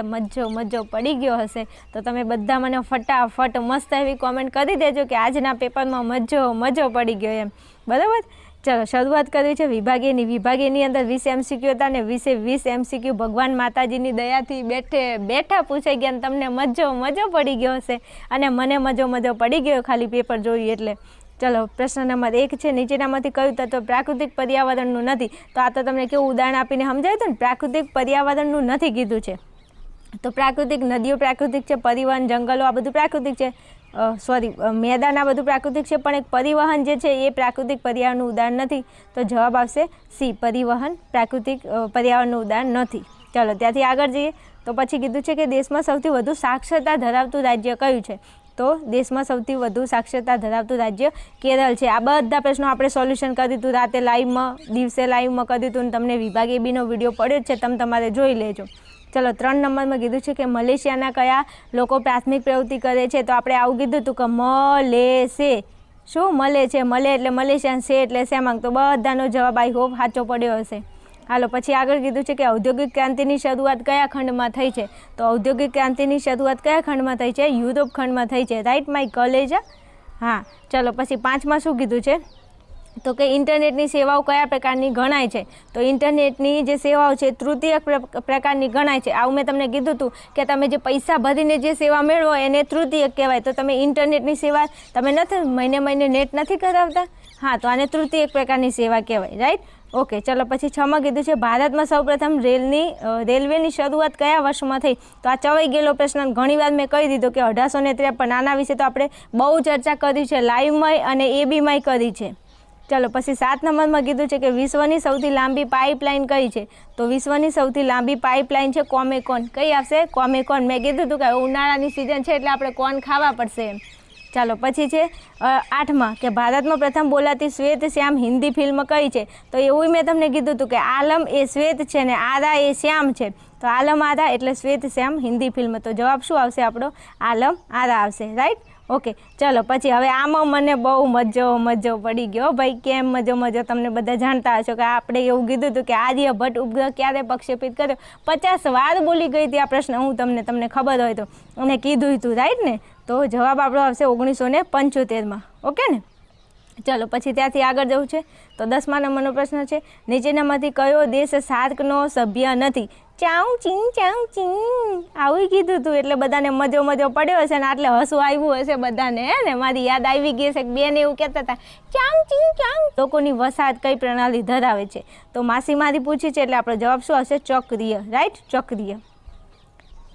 મજો મજો પડી ગયો હશે તો તમે બધા મને ફટાફટ મસ્ત એવી કોમેન્ટ કરી દેજો કે આજના પેપરમાં મજો મજો પડી ગયો એમ, બરાબર. ચલો શરૂઆત કરવી છે વિભાગીયની. વિભાગીયની અંદર 20 MCQ હતા ને 20 MCQ ભગવાન માતાજીની દયાથી બેઠા પૂછાઈ ગયા અને તમને મજો મજો પડી ગયો હશે અને મને મજો મજો પડી ગયો ખાલી પેપર જોયું એટલે. ચલો પ્રશ્ન નંબર 1 છે, નીચેનામાંથી કયું તત્વ પ્રાકૃતિક પર્યાવરણનું નથી? તો આ તો તમને કેવું ઉદાહરણ આપીને સમજાવ્યું હતું ને, પ્રાકૃતિક પર્યાવરણનું નથી કીધું છે. તો પ્રાકૃતિક નદીઓ પ્રાકૃતિક છે, પરિવહન જંગલો આ બધું પ્રાકૃતિક છે, મેદાન આ બધું પ્રાકૃતિક છે, પણ એક પરિવહન જે છે એ પ્રાકૃતિક પર્યાવરણનું ઉદાહરણ નથી. તો જવાબ આવશે સી, પરિવહન પ્રાકૃતિક પર્યાવરણનું ઉદાહરણ નથી. ચાલો ત્યાંથી આગળ જઈએ તો પછી કીધું છે કે દેશમાં સૌથી વધુ સાક્ષરતા ધરાવતું રાજ્ય કયું છે? તો દેશમાં સૌથી વધુ સાક્ષરતા ધરાવતું રાજ્ય કેરળ છે. આ બધા પ્રશ્નો આપણે સોલ્યુશન કરી દીધું રાતે લાઈવમાં, દિવસે લાઈવમાં કરી દીધું અને તમને વિભાગ એ બીનો વિડીયો પડ્યો જ છે, તમે તમારે જોઈ લેજો. ચલો 3 નંબરમાં કીધું છે કે મલેશિયાના કયા લોકો પ્રાથમિક પ્રવૃત્તિ કરે છે? તો આપણે આવું કીધું હતું કે મલે શું મળે છે, મળે એટલે મલેશિયન, છે એટલે સેમાંગ. તો બધાનો જવાબ આઈ હોપ સાચો પડ્યો હશે. હાલો પછી આગળ કીધું છે કે ઔદ્યોગિક ક્રાંતિની શરૂઆત કયા ખંડમાં થઈ છે? તો ઔદ્યોગિક ક્રાંતિની શરૂઆત કયા ખંડમાં થઈ છે? યુરોપ ખંડમાં થઈ છે, રાઈટ માય કલેજ. હા ચલો પછી 5માં શું કીધું છે? તો કે ઇન્ટરનેટની સેવાઓ કયા પ્રકારની ગણાય છે? તો ઇન્ટરનેટની જે સેવાઓ છે તૃતીયક પ્રકારની ગણાય છે. આવું મેં તમને કીધું હતું કે તમે જે પૈસા ભરીને જે સેવા મેળવો એને તૃતીયક કહેવાય. તો તમે ઇન્ટરનેટની સેવા તમે નથી મહિને નેટ નથી કરાવતા, હા તો આને તૃતીયક પ્રકારની સેવા કહેવાય, રાઈટ. ઓકે ચલો પછી 6માં કીધું છે ભારતમાં સૌપ્રથમ રેલવેની શરૂઆત કયા વર્ષમાં થઈ? તો આ ચવાઈ ગયેલો પ્રશ્ન ઘણીવાર મેં કહી દીધો કે 1853. આના વિશે તો આપણે બહુ ચર્ચા કરી છે, લાઈવમાં અને એબીમાં કરી છે. ચલો પછી 7 નંબરમાં કીધું છે કે વિશ્વની સૌથી લાંબી પાઇપલાઇન કઈ છે? તો વિશ્વની સૌથી લાંબી પાઇપલાઇન છે કોમેકોન. કઈ આવશે? કોમેકોન. મેં કીધું હતું કે ઉનાળાની સિઝન છે એટલે આપણે કોન ખાવા પડશે એમ. ચાલો પછી છે 8માં કે ભારતમાં પ્રથમ બોલાતી શ્વેત શ્યામ હિન્દી ફિલ્મ કઈ છે? તો એવું મેં તમને કીધું હતું કે આલમ એ શ્વેત છે ને આરા એ શ્યામ છે. તો આલમ આરા એટલે શ્વેત શ્યામ હિન્દી ફિલ્મ. તો જવાબ શું આવશે આપણો? આલમ આરા આવશે, રાઈટ. ઓકે ચલો પછી હવે આમાં મને બહુ મજો પડી ગયો ભાઈ. કેમ મજો? તમને બધા જાણતા હશો કે આપણે એવું કીધું હતું કે આર્યભટ્ટ ઉપગ્રહ ક્યારે પ્રક્ષેપિત કર્યો? 50 વાર બોલી ગઈ હતી આ પ્રશ્ન હું તમને ખબર હોય તો, અને કીધું હતું, રાઈટ ને. તો જવાબ આપણો આવશે 1975માં. ઓકે ને. ચલો પછી ત્યાંથી આગળ જવું છે તો 10મા નંબરનો પ્રશ્ન છે નીચેનામાંથી કયો દેશ સાર્કનો સભ્ય નથી? ચાઉ ચીં આવું કીધું હતું એટલે બધાને મજો પડ્યો હશે ને આટલે હસવું આવ્યું હશે બધાને, હે ને. મારી યાદ આવી ગઈ છે કે બેન એવું કહેતા હતા ચાઉ ચીં. લોકોની વસાહત કઈ પ્રણાલી ધરાવે છે? તો માછીમારી પૂછી છે એટલે આપણો જવાબ શું આવશે? ચક્રીય, રાઈટ, ચક્રીય.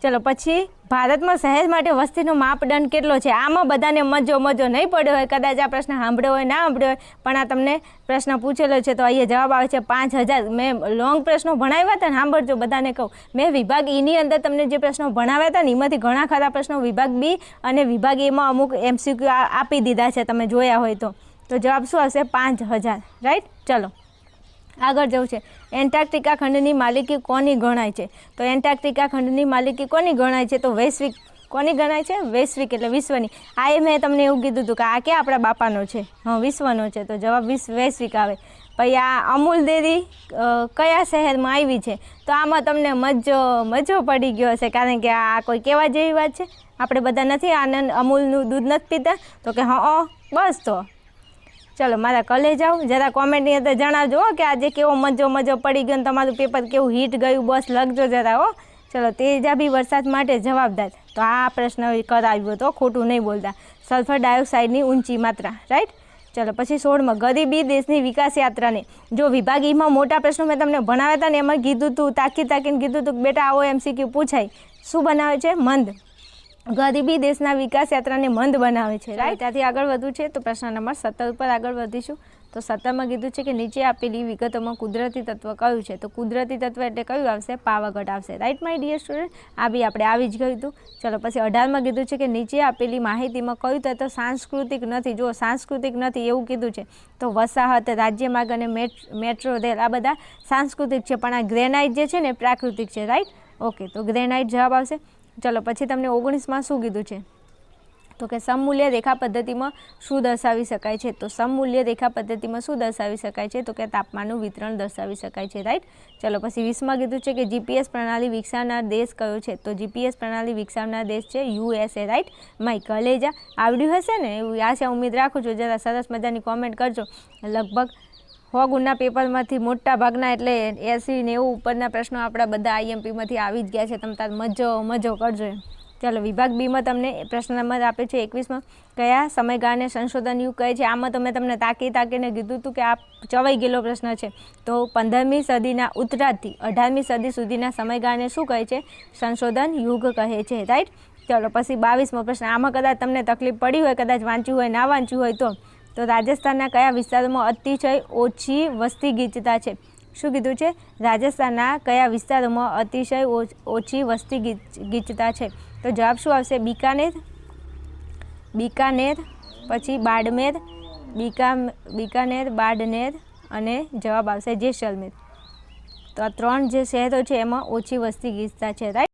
ચલો પછી ભારતમાં શહેર માટે વસ્તીનો માપદંડ કેટલો છે? આમાં બધાને મજો નહીં પડ્યો હોય, કદાચ આ પ્રશ્ન સાંભળ્યો હોય ના સાંભળ્યો હોય, પણ આ તમને પ્રશ્ન પૂછેલો છે તો અહીંયા જવાબ આવે છે 5000. મેં લોંગ પ્રશ્નો ભણાવ્યા હતા ને, સાંભળજો બધાને કહું, મેં વિભાગ ઈની અંદર તમને જે પ્રશ્નો ભણાવ્યા હતા ને એમાંથી ઘણા ખરા પ્રશ્નો વિભાગ બી અને વિભાગ એમાં અમુક MCQ આપી દીધા છે, તમે જોયા હોય તો. તો જવાબ શું આવશે? 5000, રાઈટ. ચલો આગળ જવું છે એન્ટાર્કટિકા ખંડની માલિકી કોની ગણાય છે? તો એન્ટાર્કટિકા ખંડની માલિકી કોની ગણાય છે? તો વૈશ્વિક. કોની ગણાય છે? વૈશ્વિક એટલે વિશ્વની. આ મેં તમને એવું કીધું હતું કે આ ક્યાં આપણા બાપાનો છે? હા વિશ્વનો છે. તો જવાબ વૈશ્વિક આવે. પછી આ અમૂલ ડેરી કયા શહેરમાં આવી છે? તો આમાં તમને મજો પડી ગયો હશે, કારણ કે આ કોઈ કહેવા જેવી વાત છે? આપણે બધા નથી આનંદ અમૂલનું દૂધ નથી પીતા? તો કે હા બસ. તો ચલો મારા કલે જાઓ, જરા કોમેન્ટની અંદર જણાવજો કે આજે કેવો મજો પડી ગયો ને તમારું પેપર કેવું હિટ ગયું, બસ લખજો જરા હો. ચલો તેજાબી વરસાદ માટે જવાબદાર? તો આ પ્રશ્ન કરાવ્યો તો ખોટું નહીં બોલતા. સલ્ફર ડાયોક્સાઇડની ઊંચી માત્રા, રાઈટ. ચલો પછી 16માં ગરીબી દેશની વિકાસ યાત્રાને. જો વિભાગ ઈમાં મોટા પ્રશ્નો મેં તમને ભણાવ્યા હતા ને એમાં કીધું હતું, તાકીને કીધું હતું કે બેટા આવો MCQ પૂછાય. શું બનાવે છે? મંદ. ગરીબી દેશના વિકાસ યાત્રાને મંદ બનાવે છે, રાઈટ. ત્યાંથી આગળ વધવું છે તો પ્રશ્ન નંબર 17 પર આગળ વધીશું. તો 17માં કીધું છે કે નીચે આપેલી વિગતોમાં કુદરતી તત્વ કયું છે? તો કુદરતી તત્વ એટલે કયું આવશે? પાવાગઢ આવશે, રાઈટ માય ડિયર સ્ટુડન્ટ. આ બી આપણે આવી જ ગયું હતું. ચલો પછી 18માં કીધું છે કે નીચે આપેલી માહિતીમાં કયું તત્વ સાંસ્કૃતિક નથી? જો સાંસ્કૃતિક નથી એવું કીધું છે તો વસાહત, રાજ્યમાર્ગ અને મેટ્રો રેલ આ બધા સાંસ્કૃતિક છે, પણ આ ગ્રેનાઇટ જે છે ને પ્રાકૃતિક છે, રાઈટ. ઓકે તો ગ્રેનાઇટ જવાબ આવશે. ચલો પછી તમને 19માં શું કીધું છે? તો કે સમમૂલ્ય રેખા પદ્ધતિમાં શું દર્શાવી શકાય છે? તો સમમૂલ્ય રેખા પદ્ધતિમાં શું દર્શાવી શકાય છે? તો કે તાપમાનનું વિતરણ દર્શાવી શકાય છે, રાઈટ. ચલો પછી 20માં કીધું છે કે જીપીએસ પ્રણાલી વિકસાવનાર દેશ કયો છે? તો જીપીએસ પ્રણાલી વિકસાવનાર દેશ છે USA, રાઈટ. માય કલેજા આવડ્યું હશે ને એવું આશા ઉમ્મીદ રાખું છું. જરા સરસ મજાની કોમેન્ટ કરજો. લગભગ 100 ગુણના પેપરમાંથી મોટા ભાગના એટલે 80-90 ઉપરના પ્રશ્નો આપણા બધા આઈએમપીમાંથી આવી જ ગયા છે. તમે તાર મજો કરજો એમ. ચાલો વિભાગ બીમાં તમને પ્રશ્ન નંબર આપે છે 21માં, કયા સમયગાળાને સંશોધન યુગ કહે છે? આમાં તો મેં તમને તાકીને કીધું હતું કે આ ચવાઈ ગયેલો પ્રશ્ન છે. તો 15મી સદીના ઉત્તરાર્ધથી 18મી સદી સુધીના સમયગાળાને શું કહે છે? સંશોધન યુગ કહે છે, રાઈટ. ચલો પછી 22મો પ્રશ્ન. આમાં કદાચ તમને તકલીફ પડી હોય, કદાચ વાંચ્યું હોય ના વાંચ્યું હોય તો રાજસ્થાનના કયા વિસ્તારોમાં અતિશય ઓછી વસ્તી ગીચતા છે? શું કીધું છે? રાજસ્થાનના કયા વિસ્તારોમાં અતિશય ઓછી વસ્તી ગીચતા છે? તો જવાબ શું આવશે? બીકાનેર, પછી બાડમેર, બીકાનેર, બાડમેર અને જવાબ આવશે જેસલમેર. તો આ 3 જે શહેરો છે એમાં ઓછી વસ્તી ગીચતા છે, રાઈટ.